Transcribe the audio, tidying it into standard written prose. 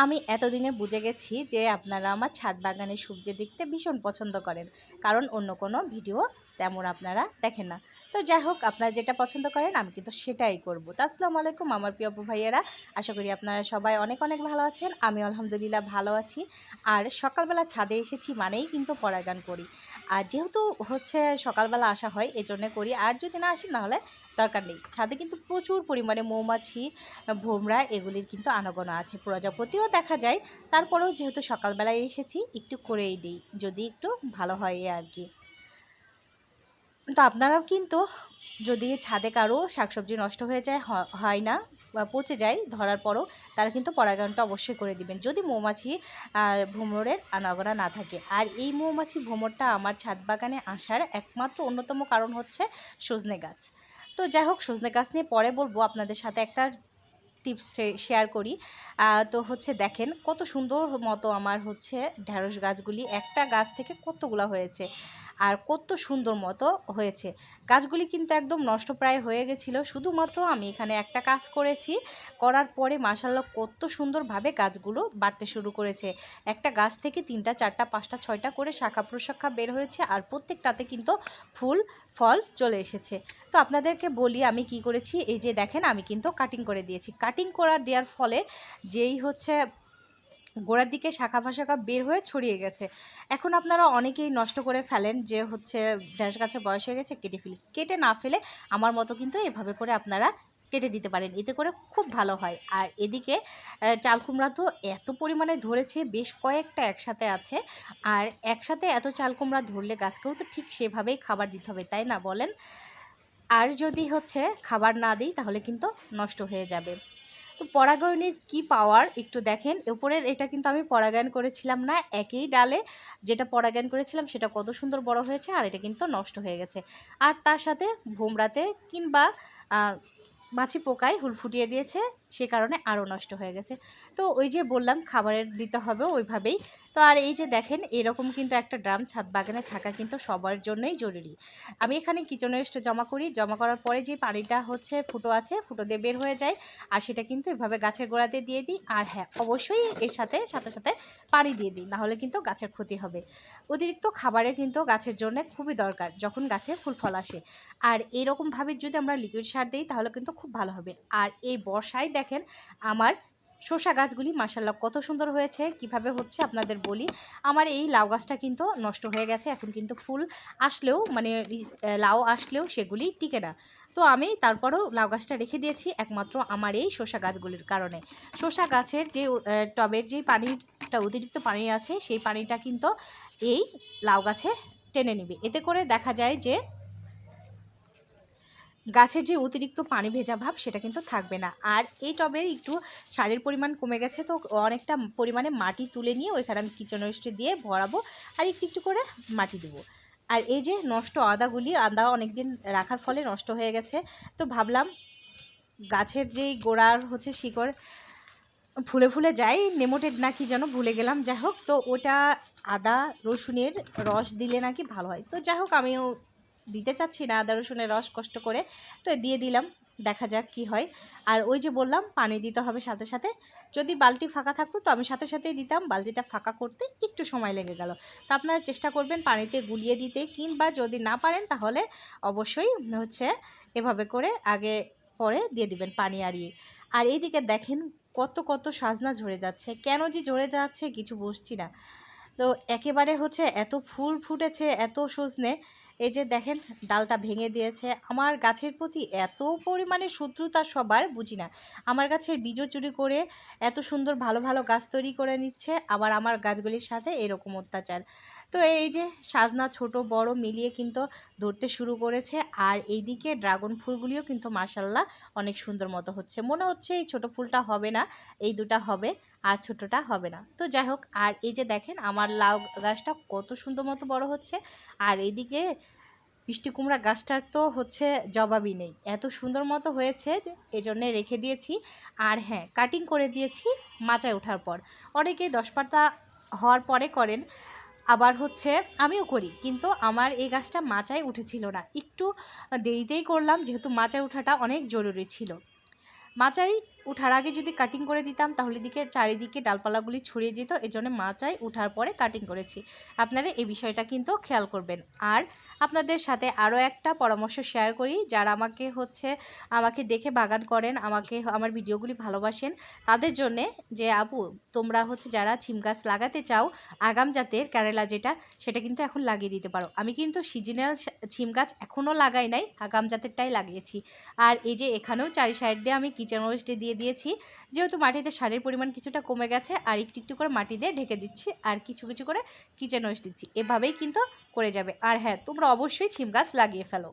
আমি এতদিনে বুঝে গেছি যে আপনারা আমার ছাদ বাগানের সবজি দেখতে ভীষণ পছন্দ করেন, কারণ অন্য কোনো ভিডিও তেমন আপনারা দেখেন না। তো যাই হোক, আপনারা যেটা পছন্দ করেন আমি কিন্তু সেটাই করব। তো আসসালামু আলাইকুম আমার প্রিয় আপু ভাইয়েরা, আশা করি আপনারা সবাই অনেক অনেক ভালো আছেন। আমি আলহামদুলিল্লাহ ভালো আছি। আর সকালবেলা ছাদে এসেছি মানেই কিন্তু পরাগান করি। আর যেহেতু হচ্ছে সকালবেলা আসা হয় এজন্য করি, আর যদি না আসি নাহলে দরকার নেই। ছাদে কিন্তু প্রচুর পরিমাণে মৌমাছি, ভোমরা এগুলির কিন্তু আনাগোনা আছে, প্রজাপতিও দেখা যায়। তারপরেও যেহেতু সকালবেলায় এসেছি একটু করেই দিই, যদি একটু ভালো হয় আর কি। তো আপনারাও কিন্তু যদি ছাদে কারো শাকসবজি নষ্ট হয়ে যায়, হয় না বা পচে যায় ধরার পরও, তারা কিন্তু পরাগায়নটা অবশ্যই করে দিবেন যদি মৌমাছি ভ্রমরের আনাগোনা না থাকে। আর এই মৌমাছি ভ্রমরটা আমার ছাদ বাগানে আসার একমাত্র অন্যতম কারণ হচ্ছে সজনে গাছ। তো যাই হোক, সজনে গাছ নিয়ে পরে বলবো, আপনাদের সাথে একটা টিপস শেয়ার করি। তো হচ্ছে দেখেন কত সুন্দর মতো আমার হচ্ছে ঢ্যাঁড়স গাছগুলি একটা গাছ থেকে কতগুলো হয়েছে, আর কত সুন্দর মতো হয়েছে। গাছগুলি কিন্তু একদম নষ্ট প্রায় হয়ে গেছিলো, শুধুমাত্র আমি এখানে একটা কাজ করেছি, করার পরে মাশাআল্লাহ কত সুন্দরভাবে গাছগুলো বাড়তে শুরু করেছে। একটা গাছ থেকে 3টা 4টা 5টা 6টা করে শাখা প্রশাখা বের হয়েছে, আর প্রত্যেকটাতে কিন্তু ফুল ফল চলে এসেছে। তো আপনাদেরকে বলি আমি কি করেছি, এই যে দেখেন আমি কিন্তু কাটিং করে দিয়েছি। কাটিং দেওয়ার ফলে যেই হচ্ছে গোড়ার দিকে শাখা ফাশাখা বের হয়ে ছড়িয়ে গেছে। এখন আপনারা অনেকেই নষ্ট করে ফেলেন, যে হচ্ছে ঢ্যাঁড়স গাছের বয়স হয়ে গেছে কেটে ফেলি। কেটে না ফেলে আমার মতো কিন্তু এভাবে করে আপনারা কেটে দিতে পারেন, এতে করে খুব ভালো হয়। আর এদিকে চাল কুমড়া তো এত পরিমাণে ধরেছে, বেশ কয়েকটা একসাথে আছে। আর একসাথে এত চাল কুমড়া ধরলে গাছকেও তো ঠিক সেভাবেই খাবার দিতে হবে, তাই না বলেন? আর যদি হচ্ছে খাবার না দিই তাহলে কিন্তু নষ্ট হয়ে যাবে। তো পরাগায়নের কি পাওয়ার একটু দেখেন। উপরের এটা কিন্তু আমি পরাগায়ন করেছিলাম না, একই ডালে যেটা পরাগায়ন করেছিলাম সেটা কত সুন্দর বড় হয়েছে, আর এটা কিন্তু নষ্ট হয়ে গেছে। আর তার সাথে ভোমরাতে কিংবা মাছি পোকায় হুল ফুটিয়ে দিয়েছে, সে কারণে আরও নষ্ট হয়ে গেছে। তো ওই যে বললাম খাবারের দিতে হবে ওইভাবেই। তো আর এই যে দেখেন এরকম কিন্তু একটা ড্রাম ছাদ বাগানে থাকা কিন্তু সবার জন্যই জরুরি। আমি এখানে কিচেন ওয়েস্ট জমা করি, জমা করার পরে যে পানিটা হচ্ছে ফুটো আছে, ফুটো দিয়ে বের হয়ে যায়, আর সেটা কিন্তু এভাবে গাছের গোড়াতে দিয়ে দিই। আর হ্যাঁ, অবশ্যই এর সাথে সাথে সাথে পানি দিয়ে দিই, নাহলে কিন্তু গাছের ক্ষতি হবে। অতিরিক্ত খাবারের কিন্তু গাছের জন্য খুবই দরকার যখন গাছে ফুল ফল আসে। আর এরকমভাবে যদি আমরা লিকুইড সার দিই তাহলে কিন্তু খুব ভালো হবে। আর এই বর্ষায় দেখেন আমার শসা গাছগুলি মাশাআল্লাহ কত সুন্দর হয়েছে। কিভাবে হচ্ছে আপনাদের বলি, আমার এই লাউ গাছটা কিন্তু নষ্ট হয়ে গেছে, এখন কিন্তু ফুল আসলেও মানে লাউ আসলেও সেগুলি টিকে না। তো আমি তারপরেও লাউ গাছটা রেখে দিয়েছি একমাত্র আমার এই শসা গাছগুলির কারণে। শসা গাছের যে টবের যে পানিটা অতিরিক্ত পানি আছে, সেই পানিটা কিন্তু এই লাউ গাছে টেনে নিবে। এতে করে দেখা যায় যে গাছের যে অতিরিক্ত পানি ভেজা ভাব সেটা কিন্তু থাকবে না। আর এই টবে একটু সারের পরিমাণ কমে গেছে, তো অনেকটা পরিমাণে মাটি তুলে নিয়ে ওইখানে আমি কিচেন ওয়েস্টে দিয়ে ভরাবো, আর একটু একটু করে মাটি দেবো। আর এই যে নষ্ট আদা অনেক দিন রাখার ফলে নষ্ট হয়ে গেছে, তো ভাবলাম গাছের যেই গোড়ার হচ্ছে শিকড় ফুলে ফুলে যায়, নেমোটেড নাকি যেন ভুলে গেলাম, যাই হোক, তো ওটা আদা রসুনের রস দিলে নাকি ভালো হয়। তো যাই হোক, আমিও দিতে চাচ্ছি না আদা রসুনের রস কষ্ট করে, তো দিয়ে দিলাম, দেখা যাক কি হয়। আর ওই যে বললাম পানি দিতে হবে সাথে সাথে। যদি বালতি ফাঁকা থাকতো তো আমি সাথে সাথেই দিতাম, বালতিটা ফাঁকা করতে একটু সময় লেগে গেল। তো আপনারা চেষ্টা করবেন পানিতে গুলিয়ে দিতে, কিংবা যদি না পারেন তাহলে অবশ্যই হচ্ছে এভাবে করে আগে পরে দিয়ে দিবেন পানি আরিয়ে। আর এইদিকে দেখেন কত কত সজনা ঝরে যাচ্ছে, কেন যে ঝরে যাচ্ছে কিছু বুঝছি না। তো একেবারে হচ্ছে এত ফুল ফুটেছে, এত সজনে, এই যে দেখেন ডালটা ভেঙে দিয়েছে। আমার গাছের প্রতি এত পরিমাণে শত্রুতা সবার, বুঝি না। আমার গাছের বীজও চুরি করে এত সুন্দর ভালো ভালো গাছ তৈরি করে নিচ্ছে, আবার আমার গাছগুলির সাথে এরকম অত্যাচার। তো এই যে সাজনা ছোট বড় মিলিয়ে কিন্তু ধরতে শুরু করেছে। আর এইদিকে ড্রাগন ফুলগুলিও কিন্তু মাশাল্লাহ অনেক সুন্দর মতো হচ্ছে। মনে হচ্ছে এই ছোট ফুলটা হবে না, এই দুটা হবে, আর ছোটটা হবে না। তো যাই হোক, আর এই যে দেখেন আমার লাউ গাছটা কত সুন্দর মতো বড় হচ্ছে। আর এইদিকে মিষ্টি কুমড়া গাছটার তো হচ্ছে জবাবই নেই, এত সুন্দর মতো হয়েছে যে এজন্যে রেখে দিয়েছি। আর হ্যাঁ, কাটিং করে দিয়েছি মাচায় ওঠার পর। অনেকে 10 পাতা হওয়ার পরে করেন, আবার হচ্ছে আমিও করি, কিন্তু আমার এই গাছটা মাচায় উঠেছিল না, একটু দেরিতেই করলাম যেহেতু মাচায় ওঠাটা অনেক জরুরি ছিল। মাচায় উঠার আগে যদি কাটিং করে দিতাম তাহলে চারিদিকে ডালপালাগুলি ছড়িয়ে যেত, এর জন্য মা চাই উঠার পরে কাটিং করেছি। আপনারা এই বিষয়টা কিন্তু খেয়াল করবেন। আর আপনাদের সাথে আরও একটা পরামর্শ শেয়ার করি, যারা আমাকে দেখে বাগান করেন, আমার ভিডিওগুলি ভালোবাসেন, তাদের জন্যে যে আপু তোমরা যারা সিম গাছ লাগাতে চাও আগাম জাতের কেরালা সেটা কিন্তু এখন লাগিয়ে দিতে পারো। আমি কিন্তু সিজনাল সিম গাছ এখনও লাগাই নাই, আগাম জাতেরটাই লাগিয়েছি। আর এই যে এখানেও চারি সাইড দিয়ে আমি কিচেন ওয়েস্টে দিয়ে দিয়েছি, যেহেতু মাটিতে সারের পরিমাণ কিছুটা কমে গেছে, আর একটু একটু করে মাটি দিয়ে ঢেকে দিচ্ছি আর কিছু কিছু করে কিচেন ওয়েস্ট দিচ্ছি। এভাবেই কিন্তু করে যাবে। আর হ্যাঁ, তোমরা অবশ্যই সিম গাছ লাগিয়ে ফেলো।